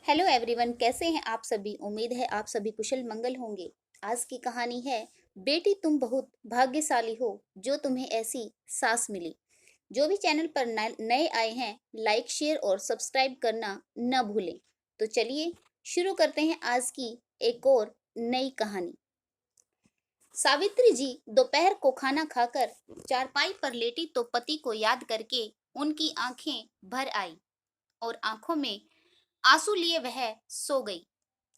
Hello everyone, कैसे हैं आप सभी। उम्मीद है आप सभी कुशल मंगल होंगे। आज की कहानी है, बेटी तुम बहुत भाग्यशाली हो जो तुम्हें ऐसी सास मिली। जो भी चैनल पर नए आए हैं, लाइक शेयर और सब्सक्राइब करना न भूलें। तो चलिए शुरू करते हैं आज की एक और नई कहानी। सावित्री जी दोपहर को खाना खाकर चारपाई पर लेटी तो पति को याद करके उनकी आंखें भर आई और आंखों में आंसू लिए वह सो गई।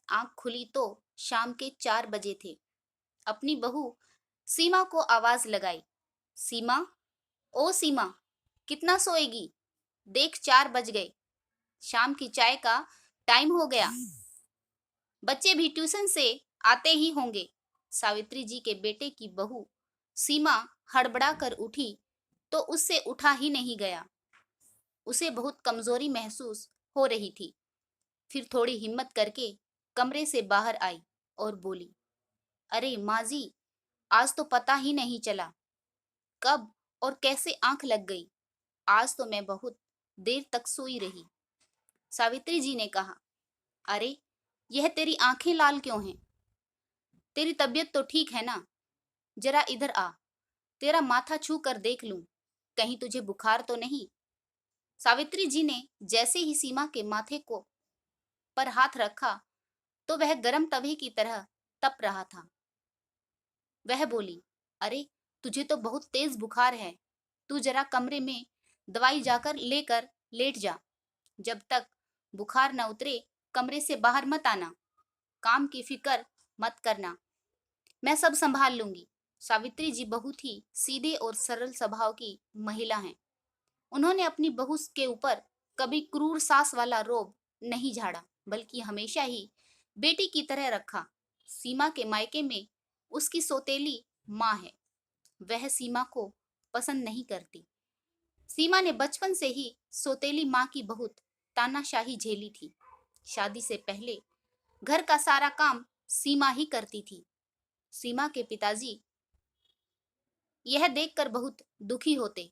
आंख खुली तो शाम के 4 बजे थे। अपनी बहू सीमा को आवाज लगाई। सीमा, ओ सीमा, कितना सोएगी? देख 4 बज गए। शाम की चाय का टाइम हो गया। बच्चे भी ट्यूशन से आते ही होंगे। सावित्री जी के बेटे की बहू सीमा हड़बड़ा कर उठी तो उससे उठा ही नहीं गया। उसे बहुत कमजोरी महसूस हो रही थी। फिर थोड़ी हिम्मत करके कमरे से बाहर आई और बोली, अरे माँ जी, आज तो पता ही नहीं चला कब और कैसे आंख लग गई। आज तो मैं बहुत देर तक सोई रही। सावित्री जी ने कहा, अरे यह तेरी आंखें लाल क्यों हैं? तेरी तबीयत तो ठीक है ना? जरा इधर आ, तेरा माथा छू कर देख लूं, कहीं तुझे बुखार तो नहीं। सावित्री जी ने जैसे ही सीमा के माथे को पर हाथ रखा तो वह गर्म तवे की तरह तप रहा था। वह बोली, अरे तुझे तो बहुत तेज बुखार है। तू जरा कमरे में दवाई जाकर लेकर लेट जा। जब तक बुखार न उतरे कमरे से बाहर मत आना। काम की फिक्र मत करना, मैं सब संभाल लूंगी। सावित्री जी बहुत ही सीधे और सरल स्वभाव की महिला हैं। उन्होंने अपनी बहू के ऊपर कभी क्रूर सास वाला रोब नहीं झाड़ा, बल्कि हमेशा ही बेटी की तरह रखा। सीमा के मायके में उसकी सौतेली माँ है। वह सीमा को पसंद नहीं करती। सीमा ने बचपन से ही सौतेली माँ की बहुत तानाशाही झेली थी। शादी से पहले घर का सारा काम सीमा ही करती थी। सीमा के पिताजी यह देखकर बहुत दुखी होते।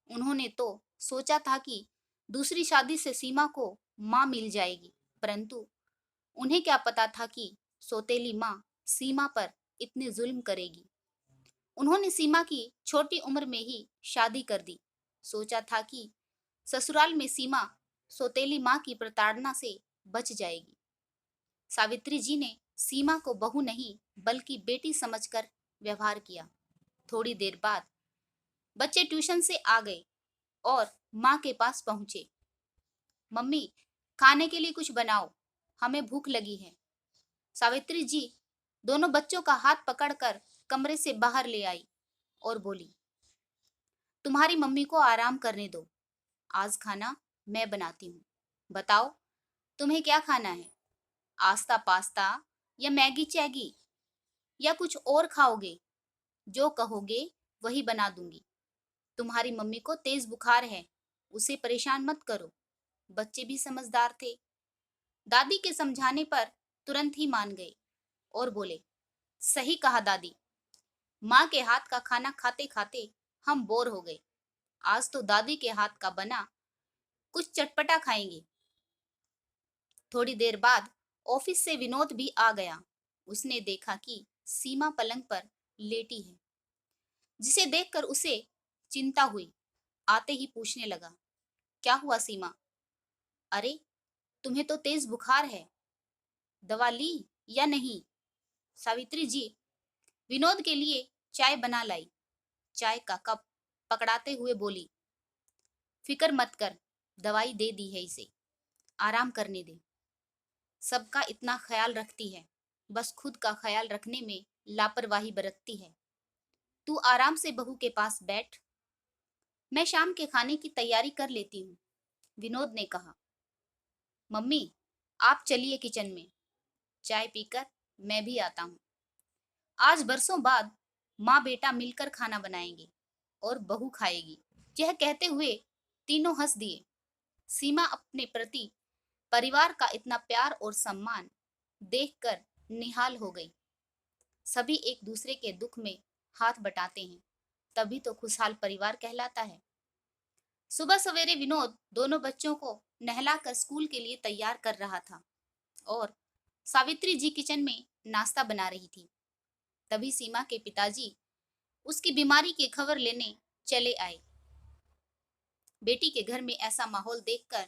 उन्होंने तो सोचा था कि दूसरी शादी से सीमा को माँ मिल जाएगी, परंतु उन्हें क्या पता था कि सौतेली माँ सीमा पर इतने जुल्म करेगी। उन्होंने सीमा की छोटी उम्र में ही शादी कर दी। सोचा था कि ससुराल में सीमा सौतेली माँ की प्रताड़ना से बच जाएगी। सावित्री जी ने सीमा को बहू नहीं बल्कि बेटी समझकर व्यवहार किया। थोड़ी देर बाद बच्चे ट्यूशन से आ गए और माँ के पास पहुंचे। मम्मी, खाने के लिए कुछ बनाओ, हमें भूख लगी है। सावित्री जी दोनों बच्चों का हाथ पकड़कर कमरे से बाहर ले आई और बोली, तुम्हारी मम्मी को आराम करने दो। आज खाना मैं बनाती हूँ। बताओ, तुम्हें क्या खाना है? आस्ता पास्ता या मैगी चैगी या कुछ और खाओगे? जो कहोगे वही बना दूंगी। तुम्हारी मम्मी को तेज बुखार है, उसे परेशान मत करो। बच्चे भी समझदार थे। दादी के समझाने पर तुरंत ही मान गए और बोले, सही कहा दादी। माँ के हाथ का खाना खाते खाते हम बोर हो गए। आज तो दादी के हाथ का बना कुछ चटपटा खाएंगे। थोड़ी देर बाद ऑफिस से विनोद भी आ गया। उसने देखा कि सीमा पलंग पर लेटी है, जिसे देखकर उसे चिंता हुई। आते ही पूछने लगा, क्या हुआ सीमा? अरे तुम्हें तो तेज बुखार है, दवा ली या नहीं? सावित्री जी विनोद के लिए चाय बना लाई। चाय का कप पकड़ाते हुए बोली, फिक्र मत कर, दवाई दे दी है, इसे आराम करने दे। सबका इतना ख्याल रखती है, बस खुद का ख्याल रखने में लापरवाही बरतती है। तू आराम से बहू के पास बैठ, मैं शाम के खाने की तैयारी कर लेती हूँ। विनोद ने कहा, मम्मी आप चलिए किचन में, चाय पीकर मैं भी आता हूँ। आज बरसों बाद माँ बेटा मिलकर खाना बनाएंगे और बहू खाएगी। यह कहते हुए तीनों हंस दिए। सीमा अपने प्रति परिवार का इतना प्यार और सम्मान देखकर निहाल हो गई। सभी एक दूसरे के दुख में हाथ बटाते हैं, तभी तो खुशहाल परिवार कहलाता है। सुबह सवेरे विनोद दोनों बच्चों को नहलाकर स्कूल के लिए तैयार कर रहा था। और सावित्री जी किचन में नाश्ता बना रही थी। तभी सीमा के पिताजी उसकी बीमारी की खबर लेने चले आए। बेटी के घर में ऐसा माहौल देखकर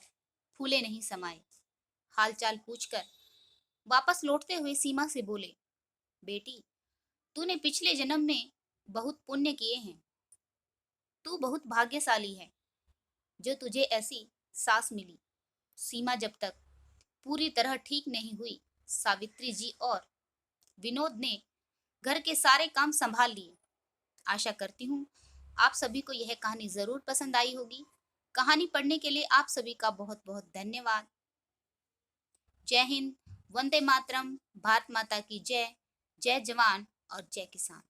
फूले नहीं समाये। हालचाल पूछकर वापस लौटते हुए सीमा से बोले, बेटी, तूने पिछले जन्म में बहुत पुण्य किए हैं। तू बहुत भाग्यशाली है जो तुझे ऐसी सास मिली। सीमा जब तक पूरी तरह ठीक नहीं हुई, सावित्री जी और विनोद ने घर के सारे काम संभाल लिए। आशा करती हूँ आप सभी को यह कहानी जरूर पसंद आई होगी। कहानी पढ़ने के लिए आप सभी का बहुत बहुत धन्यवाद। जय हिंद, वंदे मातरम, भारत माता की जय, जय जवान और जय किसान।